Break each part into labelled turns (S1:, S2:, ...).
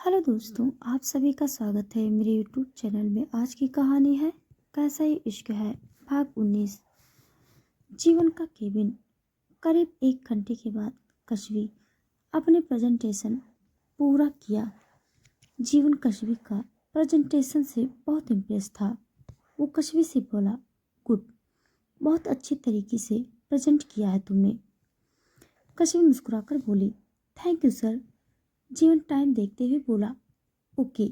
S1: Hello दोस्तों, आप सभी का स्वागत है मेरे यूट्यूब चैनल में। आज की कहानी है कैसा ये इश्क है, भाग 19। जीवन का केबिन। करीब 1 घंटे के बाद कश्वी अपने प्रेजेंटेशन पूरा किया। जीवन कश्वी का प्रेजेंटेशन से बहुत इम्प्रेस था। वो कश्वी से बोला, गुड, बहुत अच्छी तरीके से प्रेजेंट किया है तुमने। कश्वी मुस्कुराकर बोली, थैंक यू सर। जीवन टाइम देखते हुए बोला, ओके,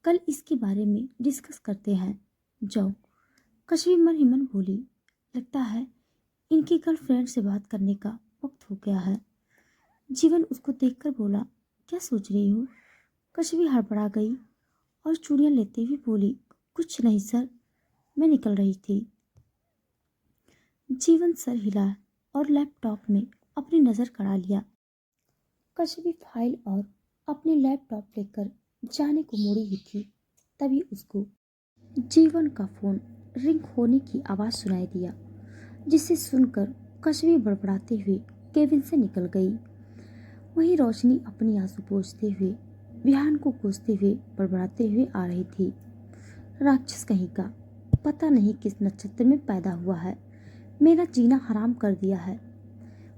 S1: कल इसके बारे में डिस्कस करते हैं, जाओ। कश्मीर मन ही मन बोली, लगता है इनकी गर्लफ्रेंड से बात करने का वक्त हो गया है। जीवन उसको देखकर बोला, क्या सोच रही हो? कश्मीर हड़बड़ा गई और चूड़ियां लेते हुए बोली, कुछ नहीं सर, मैं निकल रही थी। जीवन सर हिला और लैपटॉप में अपनी नज़र गड़ा लिया। कश्मीर फाइल और अपनी लैपटॉप लेकर जाने को मुड़ी ही थी, तभी उसको जीवन का फोन रिंग होने की आवाज़ सुनाई दिया, जिसे सुनकर कश्मीर बड़बड़ाते हुए केबिन से निकल गई। वहीं रोशनी अपनी आंसू पोंछते हुए विहान को कोसते हुए बड़बड़ाते हुए आ रही थी। राक्षस कहीं का, पता नहीं किस नक्षत्र में पैदा हुआ है, मेरा जीना हराम कर दिया है।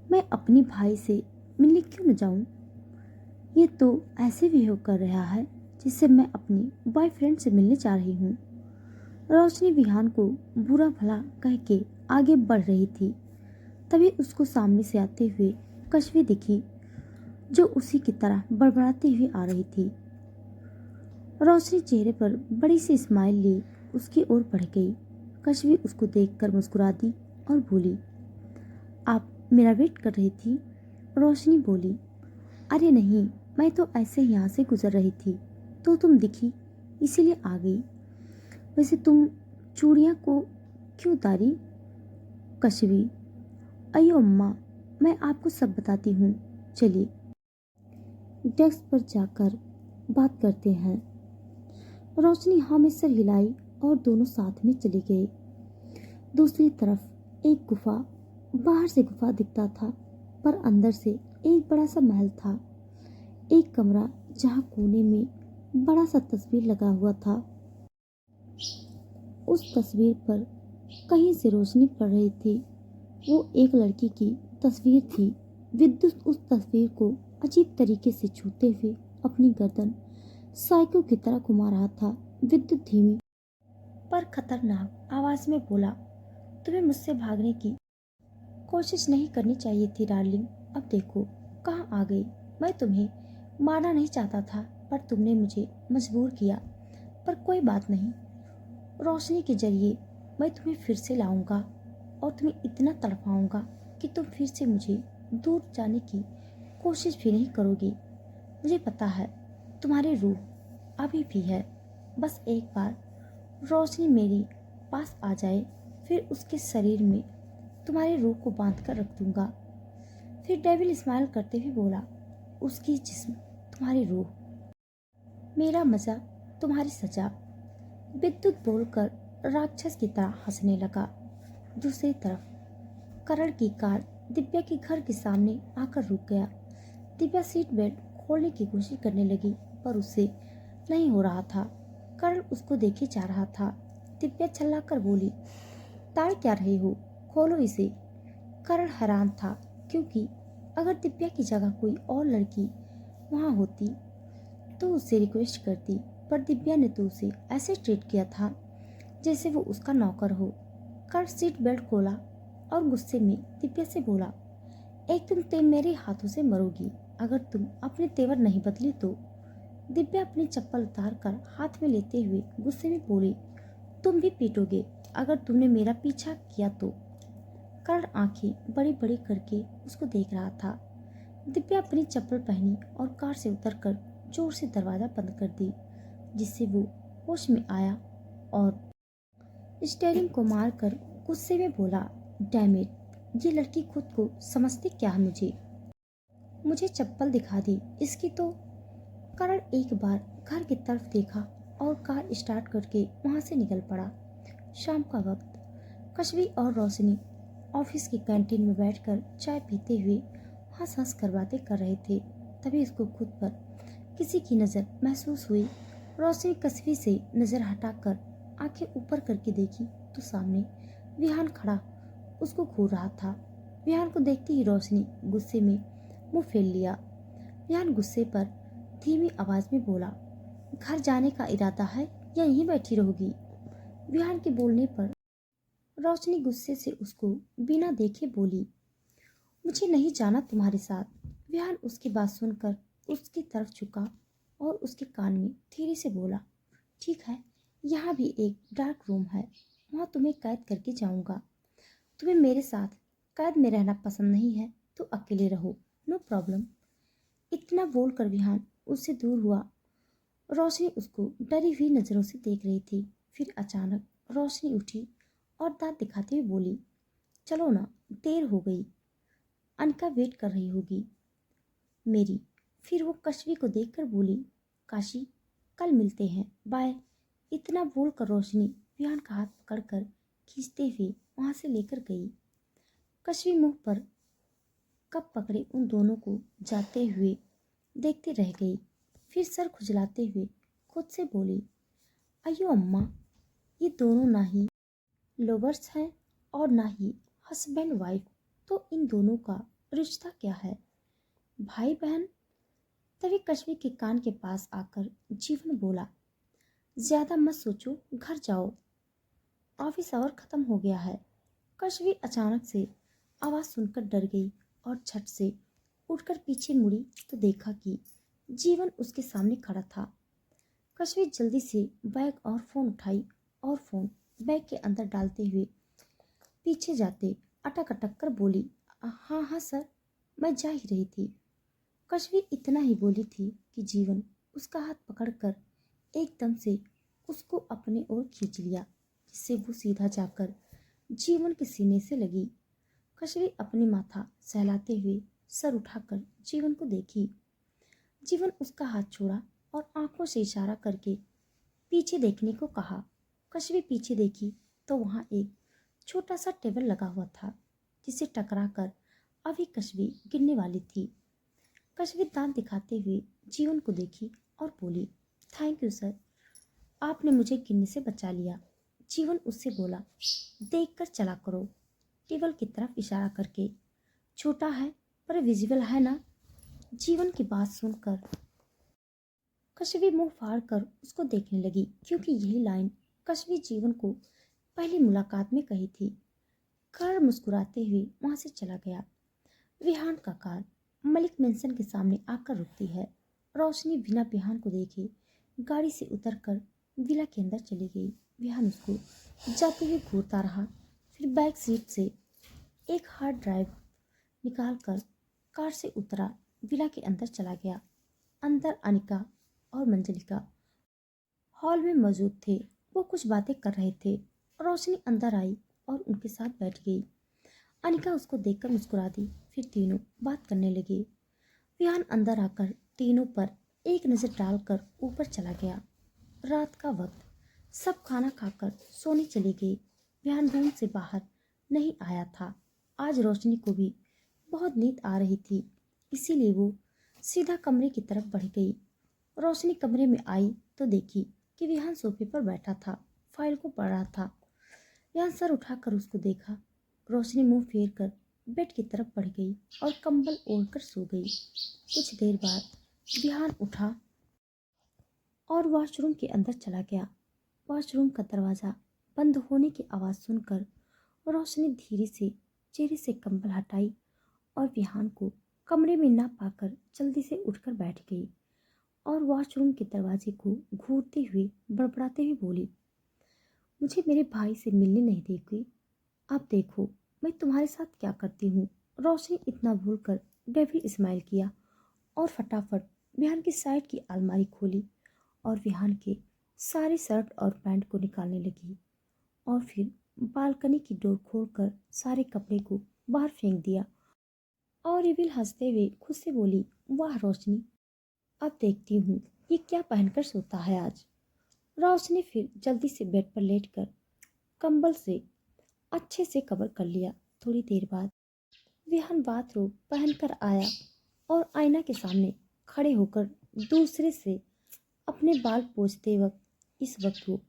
S1: मैं अपनी भाई से मिलने क्यों न जाऊं? ये तो ऐसे बिहेव कर रहा है जिससे मैं अपनी बॉयफ्रेंड से मिलने जा रही हूँ। रोशनी विहान को बुरा भला कह के आगे बढ़ रही थी, तभी उसको सामने से आते हुए कश्वी दिखी, जो उसी की तरह बड़बड़ाती हुई आ रही थी। रोशनी चेहरे पर बड़ी सी स्माइल लिए उसकी ओर बढ़ गई। कश्वी उसको देखकर मुस्कुरा दी और बोली, आप मेरा वेट कर रही थी? रोशनी बोली, अरे नहीं, मैं तो ऐसे ही यहाँ से गुजर रही थी तो तुम दिखी, इसीलिए आ गई। वैसे तुम चूड़ियाँ को क्यों उतारी? कश्वी, अयो अम्मा, मैं आपको सब बताती हूँ, चलिए डेस्क पर जाकर बात करते हैं। रोशनी हाँ में सर हिलाई और दोनों साथ में चले गए। दूसरी तरफ एक गुफा, बाहर से गुफा दिखता था पर अंदर से एक बड़ा सा महल था। एक कमरा जहाँ कोने में बड़ा सा तस्वीर लगा हुआ था। उस तस्वीर पर कहीं से रोशनी पड़ रही थी। वो एक लड़की की तस्वीर थी। विद्युत उस तस्वीर को अजीब तरीके से छूते हुए अपनी गर्दन साइको की तरह घुमा रहा था। विद्युत धीमी पर खतरनाक आवाज में बोला, तुम्हें मुझसे भागने की कोशिश नहीं करनी चाहिए थी डार्लिंग। अब देखो कहाँ आ गई। मैं तुम्हें मारना नहीं चाहता था पर तुमने मुझे मजबूर किया। पर कोई बात नहीं, रोशनी के जरिए मैं तुम्हें फिर से लाऊंगा और तुम्हें इतना तड़पाऊंगा कि तुम फिर से मुझे दूर जाने की कोशिश भी नहीं करोगी। मुझे पता है तुम्हारी रूह अभी भी है। बस एक बार रोशनी मेरे पास आ जाए, फिर उसके शरीर में तुम्हारी रूह को बांध कर रख दूंगा। फिर डेविल स्माइल करते हुए बोला, उसकी जिस्म तुम्हारी रूह, मेरा मजा तुम्हारी सजा। विद्युत बोलकर राक्षस की तरह हंसने लगा। दूसरी तरफ करण की कार दिव्या के घर के सामने आकर रुक गया। दिव्या सीट बेल्ट खोलने की कोशिश करने लगी पर उससे नहीं हो रहा था। करण उसको देखे जा रहा था। दिव्या चिल्लाकर बोली, ताड़ क्या रहे हो, खोलो इसे। करण हैरान था क्योंकि अगर दिव्या की जगह कोई और लड़की वहां होती तो उससे रिक्वेस्ट करती, पर दिव्या ने तो उसे ऐसे ट्रीट किया था जैसे वो उसका नौकर हो। कर्ण सीट बेल्ट खोला और गुस्से में दिव्या से बोला, एक दिन तुम मेरे हाथों से मरोगी अगर तुम अपने तेवर नहीं बदली तो। दिव्या अपनी चप्पल उतार कर हाथ में लेते हुए गुस्से में बोली, तुम भी पीटोगे अगर तुमने मेरा पीछा किया तो। कर्ण आंखें बड़ी बड़ी करके उसको देख रहा था। दिव्या अपनी चप्पल पहनी और कार से उतरकर जोर से दरवाजा बंद कर दी, जिससे वो होश में आया और स्टीयरिंग को मारकर गुस्से में बोला, डैम इट, ये लड़की खुद को समझती क्या है? मुझे चप्पल दिखा दी इसकी तो। करण एक बार घर की तरफ देखा और कार स्टार्ट करके वहां से निकल पड़ा। शाम का वक्त कश्वी और रोशनी ऑफिस की कैंटीन में बैठकर चाय पीते हुए हंस हंस कर बातें कर रहे थे। तभी उसको खुद पर किसी की नज़र महसूस हुई। रोशनी कस्बी से नज़र हटाकर आंखें ऊपर करके देखी तो सामने विहान खड़ा उसको घूर रहा था। विहान को देखते ही रोशनी गुस्से में मुंह फेर लिया। विहान गुस्से पर धीमी आवाज में बोला, घर जाने का इरादा है या यहीं बैठी रहोगी? विहान के बोलने पर रोशनी गुस्से से उसको बिना देखे बोली, मुझे नहीं जाना तुम्हारे साथ। विहान उसकी बात सुनकर उसकी तरफ झुका और उसके कान में धीरे से बोला, ठीक है, यहाँ भी एक डार्क रूम है, वहाँ तुम्हें कैद करके जाऊंगा। तुम्हें मेरे साथ कैद में रहना पसंद नहीं है तो अकेले रहो, नो प्रॉब्लम। इतना बोलकर विहान उससे दूर हुआ। रोशनी उसको डरी हुई नजरों से देख रही थी। फिर अचानक रोशनी उठी और दांत दिखाते हुए बोली, चलो ना, देर हो गई, अनका वेट कर रही होगी मेरी। फिर वो कश्वी को देखकर बोली, काशी, कल मिलते हैं, बाय। इतना बोलकर रोशनी विहान का हाथ पकड़कर खींचते हुए वहां से लेकर गई। कश्वी मुंह पर कप पकड़े उन दोनों को जाते हुए देखते रह गई। फिर सर खुजलाते हुए खुद से बोली, अयो अम्मा, ये दोनों ना ही लवर्स हैं और ना ही हस्बैंड वाइफ, तो इन दोनों का रिश्ता क्या है, भाई बहन? तभी कश्मी के कान के पास आकर जीवन बोला, ज्यादा मत सोचो, घर जाओ, ऑफिस आवर खत्म हो गया है। कश्मी अचानक से आवाज सुनकर डर गई और झट से उठकर पीछे मुड़ी तो देखा कि जीवन उसके सामने खड़ा था। कश्मी जल्दी से बैग और फोन उठाई और फोन बैग के अंदर डालते हुए पीछे जाते अटक अटक कर बोली, हाँ हाँ सर, मैं जा ही रही थी। कश्मी इतना ही बोली थी कि जीवन उसका हाथ पकड़कर एकदम से उसको अपने ओर खींच लिया, जिससे वो सीधा जाकर जीवन के सीने से लगी। कश्मी अपनी माथा सहलाते हुए सर उठाकर जीवन को देखी। जीवन उसका हाथ छोड़ा और आंखों से इशारा करके पीछे देखने को कहा। कश्मी पीछे देखी तो वहां एक छोटा सा टेबल लगा हुआ था, जिसे टकरा कर अभी कश्मी गिरने वाली थी। कश्मी दांत दिखाते हुए जीवन को देखी और बोली, थैंक यू सर, आपने मुझे गिरने से बचा लिया। जीवन उससे बोला, देख कर चला करो, टेबल की तरफ इशारा करके, छोटा है पर विजिबल है ना? जीवन की बात सुनकर कश्मी मुंह फाड़ कर उसको देखने लगी, क्योंकि यही लाइन कश्मी जीवन को पहली मुलाकात में कही थी। कार मुस्कुराते हुए वहां से चला गया। विहान का कार मलिक मेंशन के सामने आकर रुकती है। रोशनी बिना विहान को देखे गाड़ी से उतरकर विला के अंदर चली गई। विहान उसको जाते हुए घूरता रहा। फिर बैक सीट से एक हार्ड ड्राइव निकालकर कार से उतरा, विला के अंदर चला गया। अंदर अनिका और मंजलिका हॉल में मौजूद थे। वो कुछ बातें कर रहे थे। रोशनी अंदर आई और उनके साथ बैठ गई। अनिका उसको देखकर मुस्कुरा दी। फिर तीनों बात करने लगे। विहान अंदर आकर तीनों पर एक नज़र डालकर ऊपर चला गया। रात का वक्त, सब खाना खाकर सोने चले गए। विहान रूम से बाहर नहीं आया था। आज रोशनी को भी बहुत नींद आ रही थी, इसीलिए वो सीधा कमरे की तरफ बढ़ गई। रोशनी कमरे में आई तो देखी कि विहान सोफे पर बैठा था, फाइल को पढ़ रहा था। विहान सर उठाकर उसको देखा। रोशनी मुंह फेर कर बेड की तरफ बढ़ गई और कंबल ओढ़कर सो गई। कुछ देर बाद विहान उठा और वॉशरूम के अंदर चला गया। वॉशरूम का दरवाज़ा बंद होने की आवाज़ सुनकर रोशनी धीरे से चेहरे से कंबल हटाई और विहान को कमरे में ना पाकर जल्दी से उठकर बैठ गई और वॉशरूम के दरवाजे को घूरते हुए बड़बड़ाते हुए बोली, मुझे मेरे भाई से मिलने नहीं देगी? अब देखो मैं तुम्हारे साथ क्या करती हूँ। रोशनी इतना बोलकर डेविल स्माइल किया और फटाफट विहान की साइड की अलमारी खोली और विहान के सारे शर्ट और पैंट को निकालने लगी और फिर बालकनी की डोर खोलकर सारे कपड़े को बाहर फेंक दिया और एविल हंसते हुए खुद से बोली, वाह रोशनी, अब देखती हूँ ये क्या पहनकर सोता है आज। रोशनी फिर जल्दी से बेड पर लेटकर कंबल से अच्छे से कवर कर लिया। थोड़ी देर बाद विहान बाथरोब पहनकर आया और आईना के सामने खड़े होकर दूसरे से अपने बाल पोंछते वक्त इस वक्त वो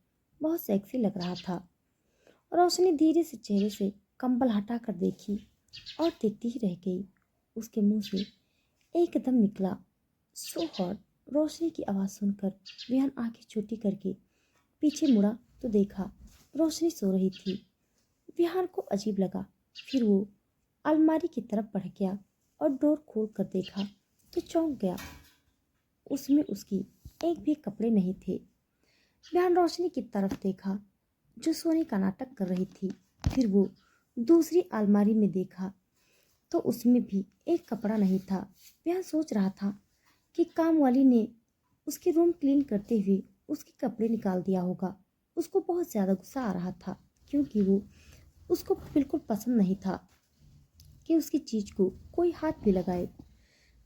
S1: बहुत सेक्सी लग रहा था। रोशनी धीरे से चेहरे से कंबल हटाकर देखी और देखती ही रह गई। उसके मुंह से एकदम निकला, सो हॉट। रोशनी की आवाज़ सुनकर विहान आंखें छोटी करके पीछे मुड़ा तो देखा रोशनी सो रही थी। विहान को अजीब लगा। फिर वो अलमारी की तरफ बढ़ गया और डोर खोल कर देखा तो चौंक गया। उसमें उसकी एक भी कपड़े नहीं थे। विहान रोशनी की तरफ देखा जो सोने का नाटक कर रही थी। फिर वो दूसरी अलमारी में देखा तो उसमें भी एक कपड़ा नहीं था। विहान सोच रहा था कि काम वाली ने उसके रूम क्लीन करते हुए उसके कपड़े निकाल दिया होगा। उसको बहुत ज़्यादा गुस्सा आ रहा था क्योंकि वो उसको बिल्कुल पसंद नहीं था कि उसकी चीज़ को कोई हाथ भी लगाए।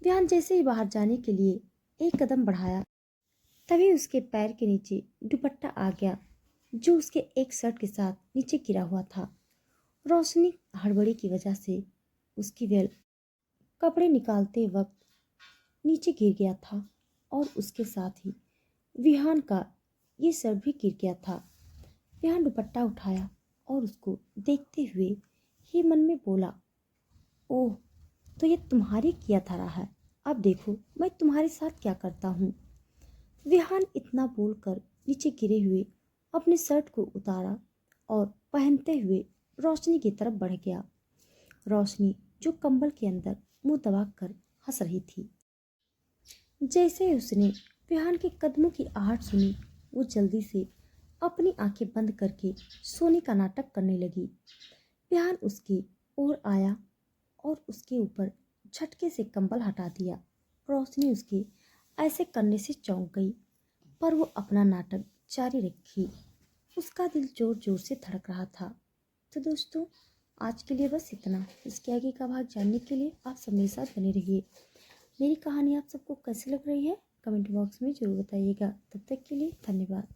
S1: विहान जैसे ही बाहर जाने के लिए एक कदम बढ़ाया तभी उसके पैर के नीचे दुपट्टा आ गया जो उसके एक शर्ट के साथ नीचे गिरा हुआ था। रोशनी हड़बड़ी की वजह से उसकी बेल्ट कपड़े निकालते वक्त नीचे गिर गया था और उसके साथ ही विहान का ये शर्ट भी गिर गया था। विहान दुपट्टा उठाया और उसको देखते हुए ही मन में बोला, ओह, तो ये तुम्हारे किया धरा है। अब देखो मैं तुम्हारे साथ क्या करता हूँ। विहान इतना बोलकर नीचे गिरे हुए अपने शर्ट को उतारा और पहनते हुए रोशनी की तरफ बढ़ गया। रोशनी जो कंबल के अंदर मुंह दबाकर हंस रही थी। जैसे ही उसने विहान के कदमों की आहट सुनी वो जल्दी से अपनी आंखें बंद करके सोने का नाटक करने लगी। विहान उसकी ओर आया और उसके ऊपर झटके से कंबल हटा दिया। रोशनी उसके ऐसे करने से चौंक गई पर वो अपना नाटक जारी रखी। उसका दिल जोर जोर से धड़क रहा था। तो दोस्तों, आज के लिए बस इतना। इसके आगे का भाग जानने के लिए आप सब मेरे साथ बने रहिए। मेरी कहानी आप सबको कैसी लग रही है कमेंट बॉक्स में ज़रूर बताइएगा। तब तक के लिए धन्यवाद।